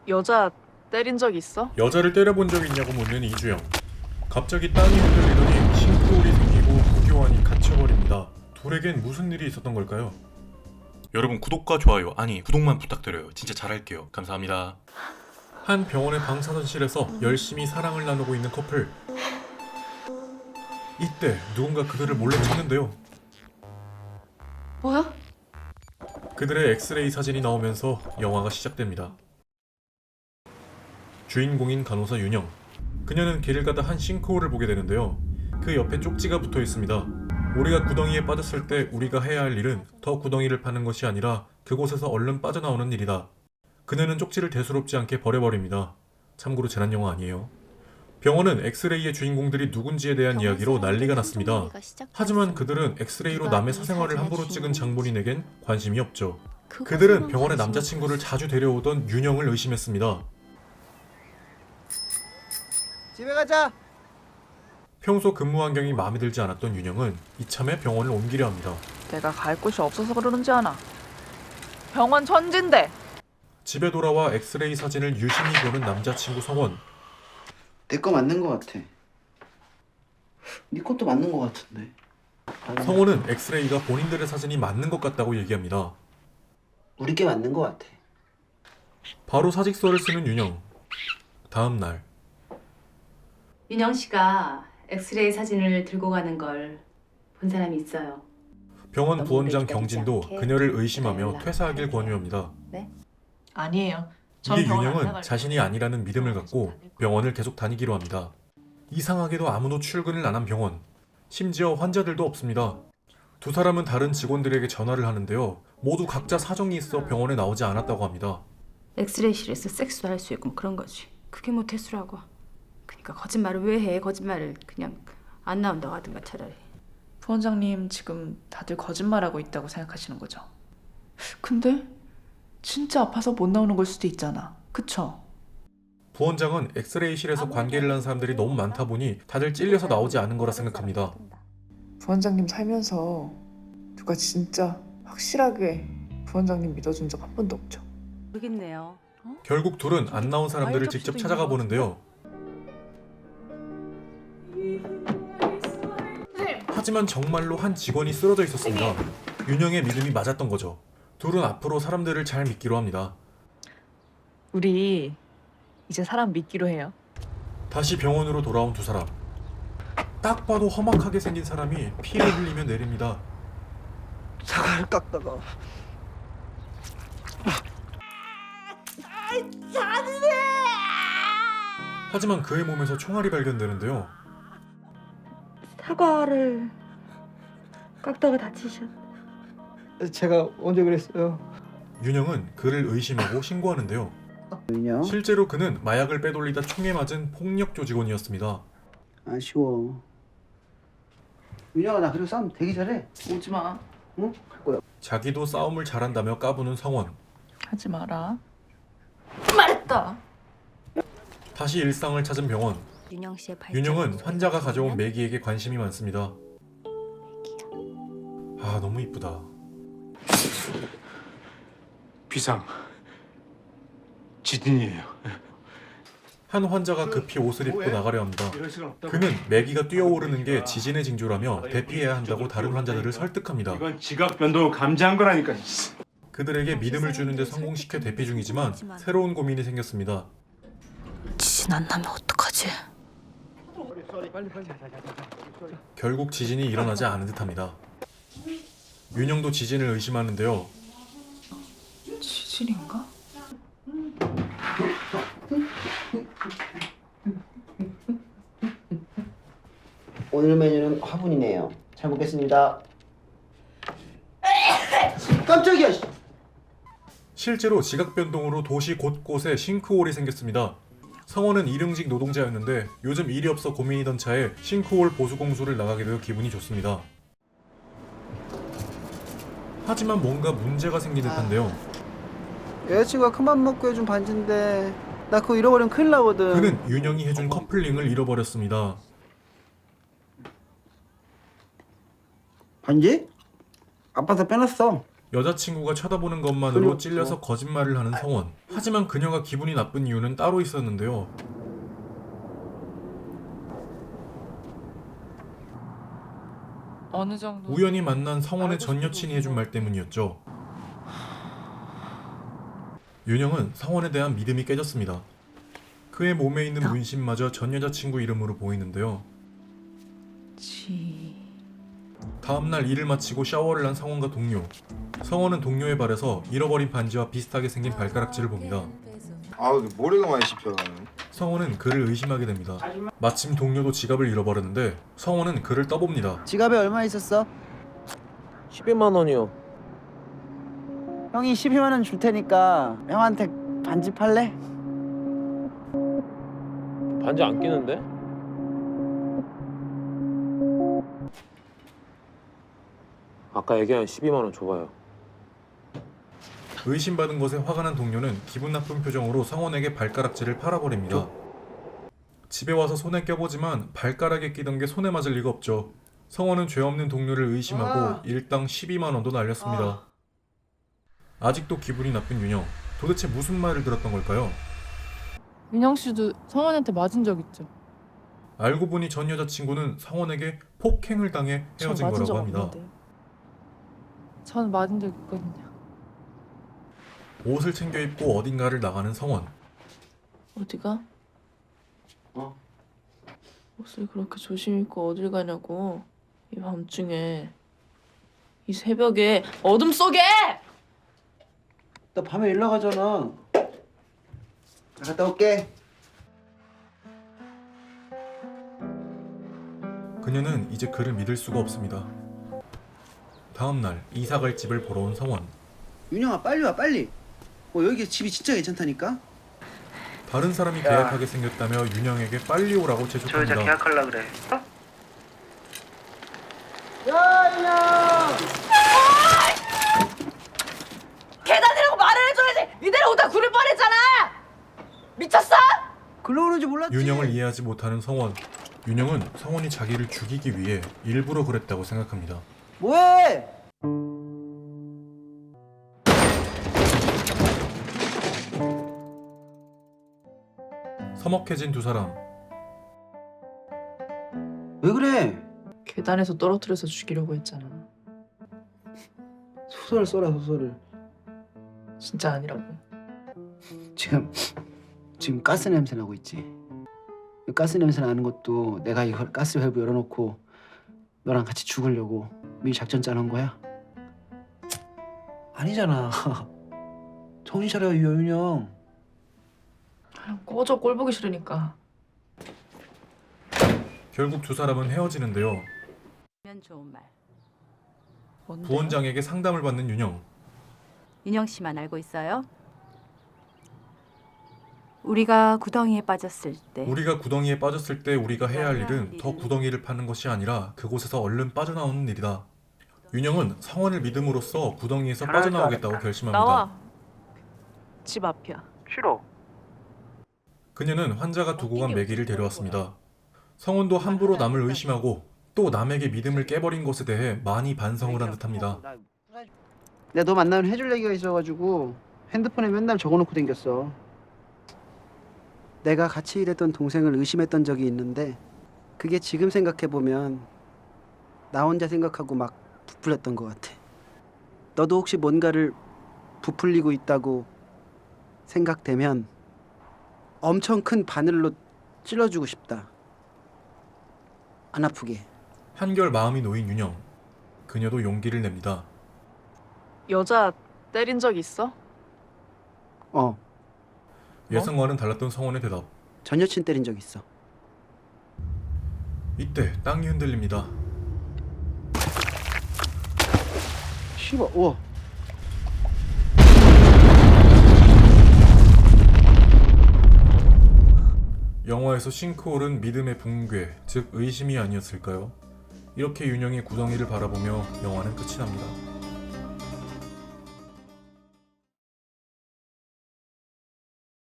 여자 때린 적 있어? 여자를 때려본 적 있냐고 묻는 이주영. 갑자기 땅이 흔들리더니 싱크홀이 생기고 구교환이 갇혀버립니다. 둘에겐 무슨 일이 있었던 걸까요? 여러분 구독과 좋아요, 아니 구독만 부탁드려요. 진짜 잘할게요. 감사합니다. 한 병원의 방사선실에서 열심히 사랑을 나누고 있는 커플. 이때 누군가 그들을 몰래 찾는데요. 뭐야? 그들의 엑스레이 사진이 나오면서 영화가 시작됩니다. 주인공인 간호사 윤영. 그녀는 길을 가다 한 싱크홀을 보게 되는데요. 그 옆에 쪽지가 붙어 있습니다. 우리가 구덩이에 빠졌을 때 우리가 해야 할 일은 더 구덩이를 파는 것이 아니라 그곳에서 얼른 빠져나오는 일이다. 그녀는 쪽지를 대수롭지 않게 버려버립니다. 참고로 재난 영화 아니에요. 병원은 엑스레이의 주인공들이 누군지에 대한 이야기로 난리가 났습니다. 하지만 그들은 엑스레이로 남의 사생활을 함부로 찍은 장본인에겐 관심이 없죠. 그들은 병원에 남자친구를 자주 데려오던 윤영을 의심했습니다. 집에 가자. 평소 근무 환경이 마음에 들지 않았던 윤영은 이참에 병원을 옮기려 합니다. 내가 갈 곳이 없어서 그러는지 아나. 병원 천진데. 집에 돌아와 엑스레이 사진을 유심히 보는 남자친구 성원. 내 거 맞는 거 같아. 네 것도 맞는 거 같은데. 성원은 엑스레이가 본인들의 사진이 맞는 것 같다고 얘기합니다. 우리 게 맞는 거 같아. 바로 사직서를 쓰는 윤영. 다음 날 윤영 씨가 엑스레이 사진을 들고 가는 걸 본 사람이 있어요. 병원 너무 부원장 오래 기다리지 경진도 않게 그녀를 의심하며 연락 퇴사하길 할게요. 권유합니다. 네? 아니에요. 전 이에 병원 안 윤영은 나갈 자신이 거예요. 아니라는 믿음을 갖고 병원을 계속 다니기로 합니다. 이상하게도 아무도 출근을 안 한 병원. 심지어 환자들도 없습니다. 두 사람은 다른 직원들에게 전화를 하는데요. 모두 각자 사정이 있어 병원에 나오지 않았다고 합니다. 엑스레이실에서 섹스도 할 수 있고 뭐 그런 거지. 그게 뭐 대수라고. 그러니까 거짓말을 왜 해? 거짓말을 그냥 안 나온다고 하든가 차라리. 부원장님 지금 다들 거짓말하고 있다고 생각하시는 거죠? 근데 진짜 아파서 못 나오는 걸 수도 있잖아. 그쵸? 부원장은 엑스레이실에서 관계를 한 사람들이 너무 많다 보니 다들 찔려서 나오지 않은 거라 생각합니다. 부원장님 살면서 누가 진짜 확실하게 부원장님 믿어준 적 한 번도 없죠. 모르겠네요. 결국 둘은 안 나온 사람들을 직접 찾아가 보는데요. 하지만 정말로 한 직원이 쓰러져 있었습니다. 윤영의 믿음이 맞았던 거죠. 둘은 앞으로 사람들을 잘 믿기로 합니다. 우리 이제 사람 믿기로 해요. 다시 병원으로 돌아온 두 사람. 딱 봐도 험악하게 생긴 사람이 피를 흘리며 내립니다. 사과를 깎다가. 하지만 그의 몸에서 총알이 발견되는데요. 사과를 깎다가 다치셨. 제가 언제 그랬어요? 윤영은 그를 의심하고 신고하는데요. 윤영? 실제로 그는 마약을 빼돌리다 총에 맞은 폭력 조직원이었습니다. 아쉬워. 윤영아 나 그리고 싸움 되게 잘해. 오지 마. 응? 갈 거야. 자기도 싸움을 잘한다며 까부는 성원. 하지 마라. 말했다. 다시 일상을 찾은 병원. 윤영 씨의 발전. 윤영은 환자가 가져온 매기에게 관심이 많습니다. 아, 너무 이쁘다. 비상 지진이에요. 한 환자가 급히 옷을 입고 나가려 합니다. 이럴 수는 없다고. 그는 매기가 뛰어오르는 게 지진의 징조라며 대피해야 한다고 다른 환자들을 설득합니다. 이건 지각 변동을 감지한 거라니까. 그들에게 믿음을 주는데 성공시켜 대피 중이지만 새로운 고민이 생겼습니다. 지진 안 나면 어떡하지? 결국 지진이 일어나지 않은 듯합니다. 윤영도 지진을 의심하는데요. 지진인가? 오늘 메뉴는 화분이네요. 잘 먹겠습니다. 깜짝이야. 실제로 지각 변동으로 도시 곳곳에 싱크홀이 생겼습니다. 성원은 일용직 노동자였는데 요즘 일이 없어 고민이던 차에 싱크홀 보수 공수를 나가게 되어 기분이 좋습니다. 하지만 뭔가 문제가 생긴 듯한데요. 여자친구가 큰맘 먹고 해준 반지인데 나 그거 잃어버리면 큰일 나거든. 그는 윤영이 해준 커플링을 잃어버렸습니다. 반지? 아빠한테 빼놨어. 여자친구가 쳐다보는 것만으로 찔려서 거짓말을 하는 성원. 하지만 그녀가 기분이 나쁜 이유는 따로 있었는데요. 어느 정도 우연히 만난 성원의 전 여친이 해준 말 때문이었죠. 윤영은 성원에 대한 믿음이 깨졌습니다. 그의 몸에 있는 문신마저 전 여자친구 이름으로 보이는데요. 다음날 일을 마치고 샤워를 한 성원과 동료. 성원은 동료의 발에서 잃어버린 반지와 비슷하게 생긴 발가락질을 봅니다. 아우 머리가 많이 씹혀. 성원은 그를 의심하게 됩니다. 마침 동료도 지갑을 잃어버렸는데 성원은 그를 떠봅니다. 지갑에 얼마 있었어? 12만 원이요. 형이 12만 원 줄 테니까 형한테 반지 팔래? 반지 안 끼는데? 아까 얘기한 12만 원 줘봐요. 의심받은 것에 화가 난 동료는 기분 나쁜 표정으로 성원에게 발가락질을 팔아버립니다. 집에 와서 손에 껴보지만 발가락에 끼던 게 손에 맞을 리가 없죠. 성원은 죄 없는 동료를 의심하고 일당 12만 원도 날렸습니다. 아직도 기분이 나쁜 윤영. 도대체 무슨 말을 들었던 걸까요? 윤영 씨도 성원한테 맞은 적 있죠? 알고 보니 전 여자친구는 성원에게 폭행을 당해 헤어진 거라고 합니다. 전 맞은 적 있거든요. 옷을 챙겨 입고 어딘가를 나가는 성원. 어디가? 옷을 그렇게 조심 입고 어딜 가냐고. 이 밤중에 이 새벽에 어둠 속에! 나 밤에 일 나가잖아. 나 갔다 올게. 그녀는 이제 그를 믿을 수가 없습니다. 다음날 이사갈 집을 보러 온 성원. 윤영아 빨리 와 빨리. 여기 집이 진짜 괜찮다니까. 다른 사람이 계약하게 생겼다며 윤영에게 빨리 오라고 저 여자 재촉합니다. 계약하려 그래. 야 윤영! 계단이라고 말을 해줘야지. 이대로 오다 구를 뻔했잖아. 미쳤어? 글로 오는지 몰랐지. 윤영을 이해하지 못하는 성원. 윤영은 성원이 자기를 죽이기 위해 일부러 그랬다고 생각합니다. 뭐해? 서먹해진 두 사람. 왜 그래? 계단에서 떨어뜨려서 죽이려고 했잖아. 소설을 써라 소설을. 진짜 아니라고. 지금 가스 냄새 나고 있지. 이 가스 냄새 나는 것도 내가 이걸 가스 밸브 열어놓고 너랑 같이 죽으려고 미리 작전 짜놓은 거야? 아니잖아. 정신 차려 유윤영. 그냥 꺼져. 꼴 보기 싫으니까. 결국 두 사람은 헤어지는데요. 면 좋은 말. 뭔데? 부원장에게 상담을 받는 윤영. 윤영 씨만 알고 있어요? 우리가 구덩이에 빠졌을 때 우리가 구덩이에 빠졌을 때 우리가 해야 할 일은 더 구덩이를 파는 것이 아니라 그곳에서 얼른 빠져나오는 일이다. 윤영은 성원을 믿음으로써 구덩이에서 빠져나오겠다고 결심합니다. 나와. 집 앞이야. 싫어. 그녀는 환자가 두고 간 매기를 데려왔습니다. 성원도 함부로 남을 의심하고 또 남에게 믿음을 깨버린 것에 대해 많이 반성을 한 듯합니다. 내가 너 만나면 해줄 얘기가 있어가지고 핸드폰에 맨날 적어놓고 댕겼어. 내가 같이 일했던 동생을 의심했던 적이 있는데 그게 지금 생각해보면 나 혼자 생각하고 막 부풀렸던 것 같아. 너도 혹시 뭔가를 부풀리고 있다고 생각되면 엄청 큰 바늘로 찔러주고 싶다. 안 아프게. 한결 마음이 놓인 윤영. 그녀도 용기를 냅니다. 여자 때린 적 있어? 예상과는 달랐던 성원의 대답. 전 여친 때린 적 있어. 이때 땅이 흔들립니다. 씨발, 우와. 영화에서 싱크홀은 믿음의 붕괴, 즉 의심이 아니었을까요? 이렇게 윤영이 구덩이를 바라보며 영화는 끝이 납니다.